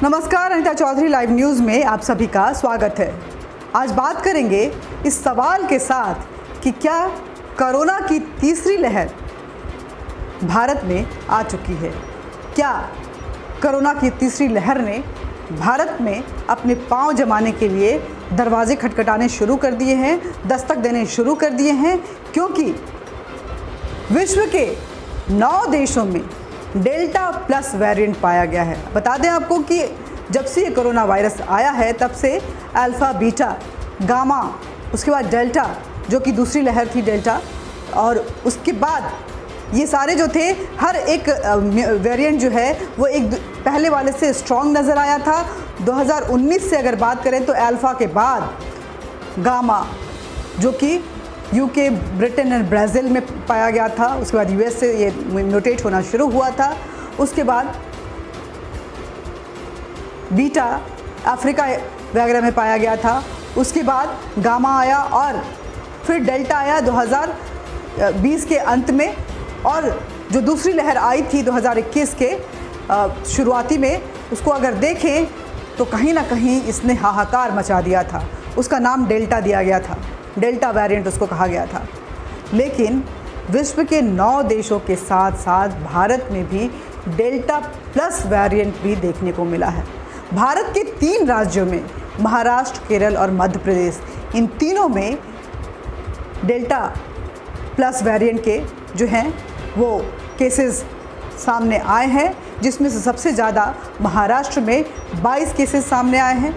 नमस्कार, Anita Chaudhary live news में आप सभी का स्वागत है। आज बात करेंगे इस सवाल के साथ कि क्या कोरोना की तीसरी लहर भारत में आ चुकी है। क्या कोरोना की तीसरी लहर ने भारत में अपने पांव जमाने के लिए दरवाजे खटखटाने शुरू कर दिए हैं, दस्तक देने शुरू कर दिए हैं, क्योंकि विश्व के 9 देशों में डेल्टा प्लस वेरिएंट पाया गया है। बता दें आपको कि जब से ये कोरोना वायरस आया है तब से अल्फ़ा, बीटा, गामा, उसके बाद डेल्टा जो कि दूसरी लहर थी डेल्टा, और उसके बाद ये सारे जो थे हर एक वेरिएंट जो है वो एक पहले वाले से स्ट्रॉन्ग नज़र आया था। 2019 से अगर बात करें तो अल्फ़ा के बाद गामा जो कि यूके, ब्रिटेन और ब्राज़ील में पाया गया था, उसके बाद यूएस से ये म्यूटेट होना शुरू हुआ था, उसके बाद बीटा अफ्रीका वगैरह में पाया गया था, उसके बाद गामा आया और फिर डेल्टा आया 2020 के अंत में, और जो दूसरी लहर आई थी 2021 के शुरुआती में, उसको अगर देखें तो कहीं ना कहीं इसने हाहाकार मचा दिया था। उसका नाम डेल्टा दिया गया था, डेल्टा वेरिएंट उसको कहा गया था। लेकिन विश्व के 9 देशों के साथ साथ भारत में भी डेल्टा प्लस वेरिएंट भी देखने को मिला है। भारत के 3 राज्यों में, महाराष्ट्र, केरल और मध्य प्रदेश, इन तीनों में डेल्टा प्लस वेरिएंट के जो हैं वो केसेस सामने आए हैं, जिसमें से सबसे ज़्यादा महाराष्ट्र में 22 केसेस सामने आए हैं,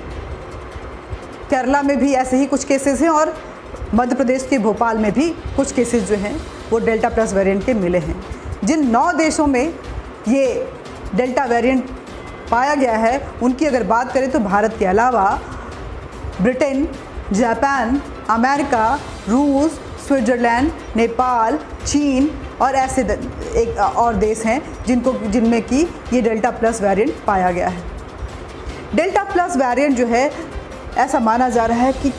केरला में भी ऐसे ही कुछ केसेस हैं, और मध्य प्रदेश के भोपाल में भी कुछ केसेस जो हैं वो डेल्टा प्लस वेरिएंट के मिले हैं। जिन 9 देशों में ये डेल्टा वेरिएंट पाया गया है उनकी अगर बात करें तो भारत के अलावा ब्रिटेन, जापान, अमेरिका, रूस, स्विट्ज़रलैंड, नेपाल, चीन और ऐसे एक और देश हैं जिनमें कि ये डेल्टा प्लस वेरिएंट पाया गया है। डेल्टा प्लस वेरिएंट जो है ऐसा माना जा रहा है कि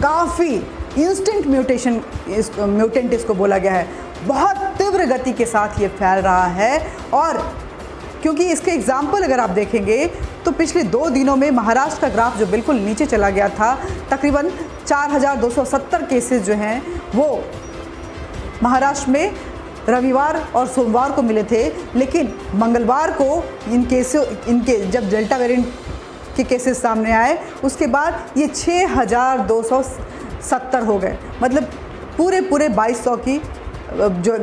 काफ़ी इंस्टेंट म्यूटेंट इसको बोला गया है, बहुत तीव्र गति के साथ ये फैल रहा है। और क्योंकि इसके एग्जाम्पल अगर आप देखेंगे तो पिछले 2 दिनों में महाराष्ट्र का ग्राफ जो बिल्कुल नीचे चला गया था, तकरीबन 4270 केसेस जो हैं वो महाराष्ट्र में रविवार और सोमवार को मिले थे, लेकिन मंगलवार को इनके जब डेल्टा वेरिएंट के केसेस सामने आए उसके बाद ये 6270 हो गए। मतलब पूरे 2200 की जो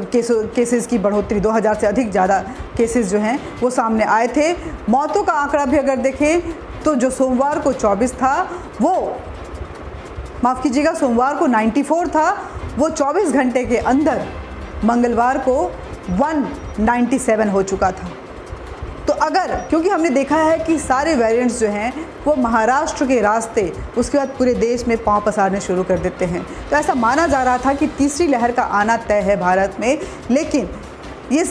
केसेस की बढ़ोतरी, 2000 से अधिक ज़्यादा केसेस जो हैं वो सामने आए थे। मौतों का आंकड़ा भी अगर देखें तो जो सोमवार को 24 था वो, माफ़ कीजिएगा, सोमवार को 94 था, वो 24 घंटे के अंदर मंगलवार को 197 हो चुका था। तो अगर, क्योंकि हमने देखा है कि सारे वेरिएंट्स जो हैं वो महाराष्ट्र के रास्ते उसके बाद पूरे देश में पांव पसारने शुरू कर देते हैं, तो ऐसा माना जा रहा था कि तीसरी लहर का आना तय है भारत में। लेकिन ये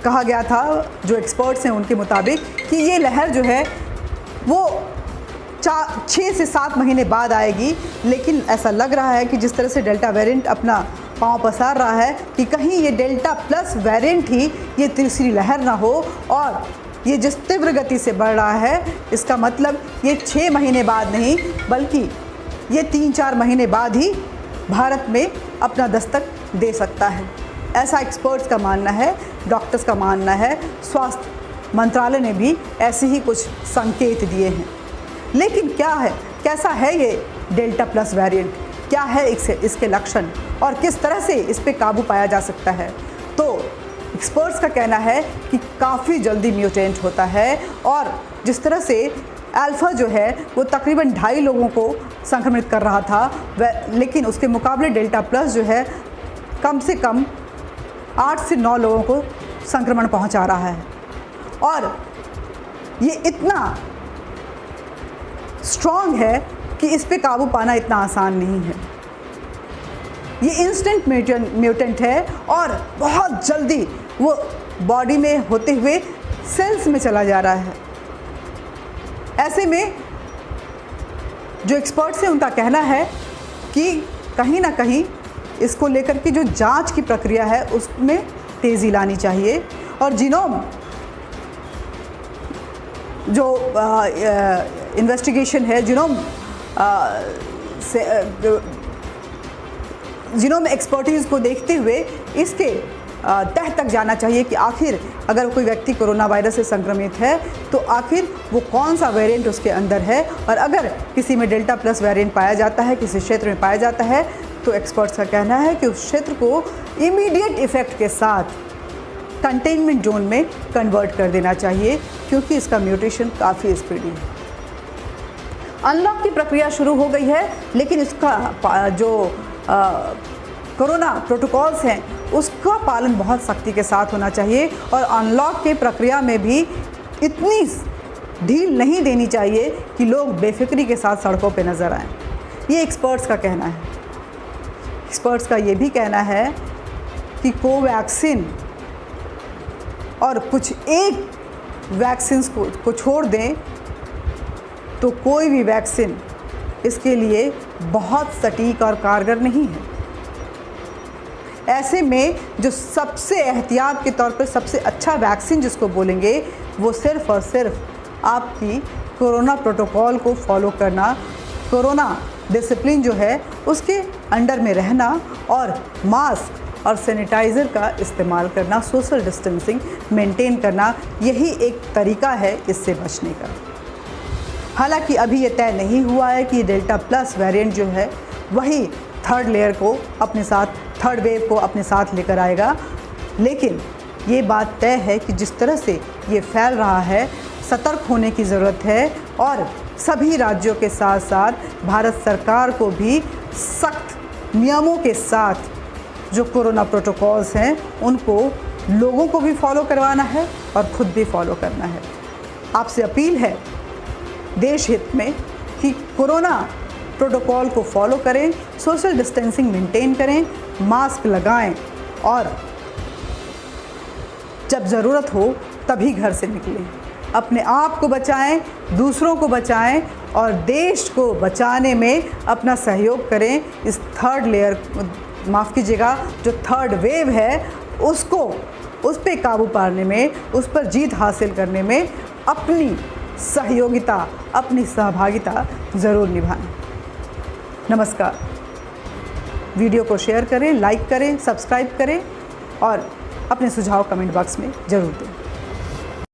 कहा गया था जो एक्सपर्ट्स हैं उनके मुताबिक कि ये लहर जो है वो 6 से 7 महीने बाद आएगी। लेकिन ऐसा लग रहा है कि जिस तरह से डेल्टा वेरिएंट अपना पांव पसार रहा है कि कहीं ये डेल्टा प्लस वेरिएंट ही ये तीसरी लहर ना हो, और ये जिस तीव्र गति से बढ़ रहा है इसका मतलब ये 6 महीने बाद नहीं बल्कि ये 3-4 महीने बाद ही भारत में अपना दस्तक दे सकता है। ऐसा एक्सपर्ट्स का मानना है, डॉक्टर्स का मानना है, स्वास्थ्य मंत्रालय ने भी ऐसे ही कुछ संकेत दिए हैं। लेकिन क्या है, कैसा है ये डेल्टा प्लस वेरिएंट, क्या है इसके लक्षण और किस तरह से इस पे काबू पाया जा सकता है? तो एक्सपर्ट्स का कहना है कि काफ़ी जल्दी म्यूटेंट होता है, और जिस तरह से अल्फ़ा जो है वो तकरीबन 2.5 लोगों को संक्रमित कर रहा था, लेकिन उसके मुकाबले डेल्टा प्लस जो है कम से कम 8 से 9 लोगों को संक्रमण पहुंचा रहा है। और ये इतना स्ट्रॉन्ग है कि इस पे काबू पाना इतना आसान नहीं है। ये इंस्टेंट म्यूटेंट है और बहुत जल्दी वो बॉडी में होते हुए सेल्स में चला जा रहा है। ऐसे में जो एक्सपर्ट्स हैं उनका कहना है कि कहीं ना कहीं इसको लेकर के जो जांच की प्रक्रिया है उसमें तेज़ी लानी चाहिए, और जीनोम जो इन्वेस्टिगेशन है जीनोम एक्सपर्टीज़ को देखते हुए इसके तह तक जाना चाहिए कि आखिर अगर कोई व्यक्ति कोरोना वायरस से संक्रमित है तो आखिर वो कौन सा वेरिएंट उसके अंदर है, और अगर किसी में डेल्टा प्लस वेरिएंट पाया जाता है, किसी क्षेत्र में पाया जाता है, तो एक्सपर्ट्स का कहना है कि उस क्षेत्र को इमीडिएट इफ़ेक्ट के साथ कंटेनमेंट जोन में कन्वर्ट कर देना चाहिए, क्योंकि इसका म्यूटेशन काफ़ी स्पीडी है। अनलॉक की प्रक्रिया शुरू हो गई है, लेकिन इसका जो कोरोना प्रोटोकॉल्स हैं उसका पालन बहुत सख्ती के साथ होना चाहिए, और अनलॉक की प्रक्रिया में भी इतनी ढील नहीं देनी चाहिए कि लोग बेफिक्री के साथ सड़कों पे नज़र आएं। ये एक्सपर्ट्स का कहना है। एक्सपर्ट्स का ये भी कहना है कि कोवैक्सीन और कुछ एक वैक्सीन को छोड़ दें तो कोई भी वैक्सीन इसके लिए बहुत सटीक और कारगर नहीं है। ऐसे में जो सबसे एहतियात के तौर पर सबसे अच्छा वैक्सीन जिसको बोलेंगे वो सिर्फ़ और सिर्फ आपकी कोरोना प्रोटोकॉल को फॉलो करना, कोरोना डिसिप्लिन जो है उसके अंडर में रहना और मास्क और सैनिटाइज़र का इस्तेमाल करना, सोशल डिस्टेंसिंग मेंटेन करना, यही एक तरीका है इससे बचने का। हालांकि अभी ये तय नहीं हुआ है कि डेल्टा प्लस वेरिएंट जो है वही थर्ड लेयर को अपने साथ, थर्ड वेव को अपने साथ लेकर आएगा, लेकिन ये बात तय है कि जिस तरह से ये फैल रहा है सतर्क होने की ज़रूरत है, और सभी राज्यों के साथ साथ भारत सरकार को भी सख्त नियमों के साथ जो कोरोना प्रोटोकॉल्स हैं उनको लोगों को भी फॉलो करवाना है और ख़ुद भी फॉलो करना है। आपसे अपील है देश हित में कि कोरोना प्रोटोकॉल को फॉलो करें, सोशल डिस्टेंसिंग मेंटेन करें, मास्क लगाएं और जब ज़रूरत हो तभी घर से निकलें। अपने आप को बचाएं, दूसरों को बचाएं और देश को बचाने में अपना सहयोग करें। इस थर्ड लेयर, माफ़ कीजिएगा, जो थर्ड वेव है उस पर काबू पाने में, उस पर जीत हासिल करने में अपनी सहयोगिता, अपनी सहभागिता ज़रूर निभाएं। नमस्कार। वीडियो को शेयर करें, लाइक करें, सब्सक्राइब करें और अपने सुझाव कमेंट बॉक्स में ज़रूर दें।